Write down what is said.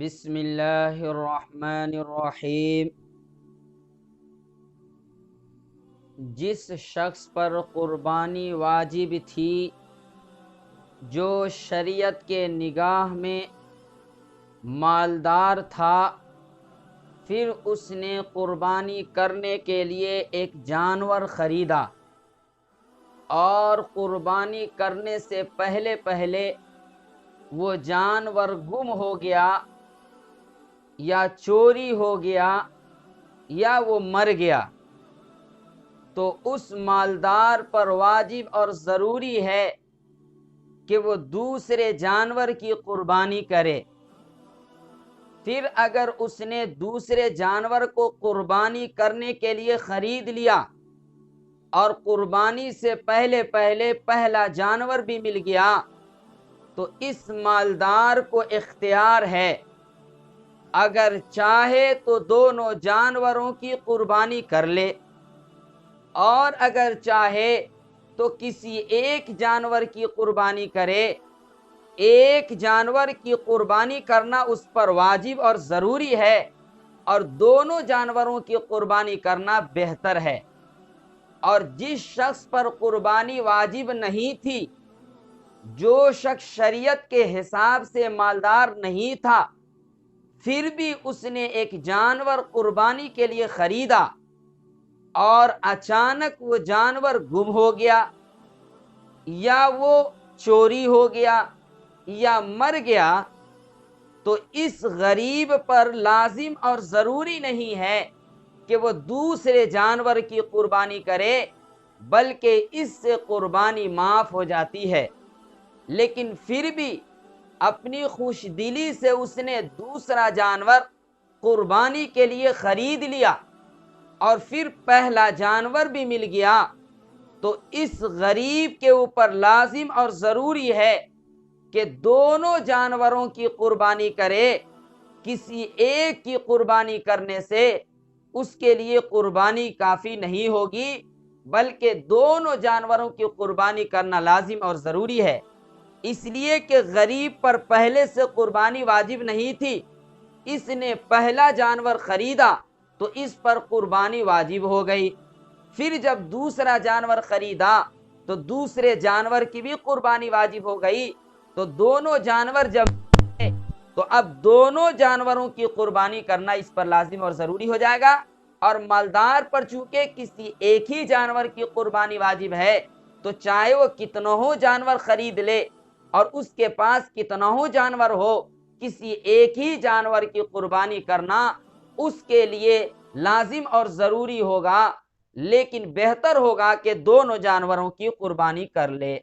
بسم اللہ الرحمن الرحیم۔ جس شخص پر قربانی واجب تھی، جو شریعت کے نگاہ میں مالدار تھا، پھر اس نے قربانی کرنے کے لیے ایک جانور خریدا اور قربانی کرنے سے پہلے وہ جانور گم ہو گیا یا چوری ہو گیا یا وہ مر گیا، تو اس مالدار پر واجب اور ضروری ہے کہ وہ دوسرے جانور کی قربانی کرے۔ پھر اگر اس نے دوسرے جانور کو قربانی کرنے کے لیے خرید لیا اور قربانی سے پہلے پہلا جانور بھی مل گیا، تو اس مالدار کو اختیار ہے، اگر چاہے تو دونوں جانوروں کی قربانی کر لے، اور اگر چاہے تو کسی ایک جانور کی قربانی کرے۔ ایک جانور کی قربانی کرنا اس پر واجب اور ضروری ہے، اور دونوں جانوروں کی قربانی کرنا بہتر ہے۔ اور جس شخص پر قربانی واجب نہیں تھی، جو شخص شریعت کے حساب سے مالدار نہیں تھا، پھر بھی اس نے ایک جانور قربانی کے لیے خریدا اور اچانک وہ جانور گم ہو گیا یا وہ چوری ہو گیا یا مر گیا، تو اس غریب پر لازم اور ضروری نہیں ہے کہ وہ دوسرے جانور کی قربانی کرے، بلکہ اس سے قربانی معاف ہو جاتی ہے۔ لیکن پھر بھی اپنی خوش دلی سے اس نے دوسرا جانور قربانی کے لیے خرید لیا اور پھر پہلا جانور بھی مل گیا، تو اس غریب کے اوپر لازم اور ضروری ہے کہ دونوں جانوروں کی قربانی کرے۔ کسی ایک کی قربانی کرنے سے اس کے لیے قربانی کافی نہیں ہوگی، بلکہ دونوں جانوروں کی قربانی کرنا لازم اور ضروری ہے، اس لیے کہ غریب پر پہلے سے قربانی واجب نہیں تھی، اس نے پہلا جانور خریدا تو اس پر قربانی واجب ہو گئی۔ پھر جب دوسرا جانور خریدا تو دوسرے جانور کی بھی قربانی واجب ہو گئی، تو دونوں جانور جب تو اب دونوں جانوروں کی قربانی کرنا اس پر لازم اور ضروری ہو جائے گا۔ اور مالدار پر چونکہ کسی ایک ہی جانور کی قربانی واجب ہے، تو چاہے وہ کتنوں جانور خرید لے اور اس کے پاس کتنوں جانور ہو، کسی ایک ہی جانور کی قربانی کرنا اس کے لیے لازم اور ضروری ہوگا، لیکن بہتر ہوگا کہ دونوں جانوروں کی قربانی کر لے۔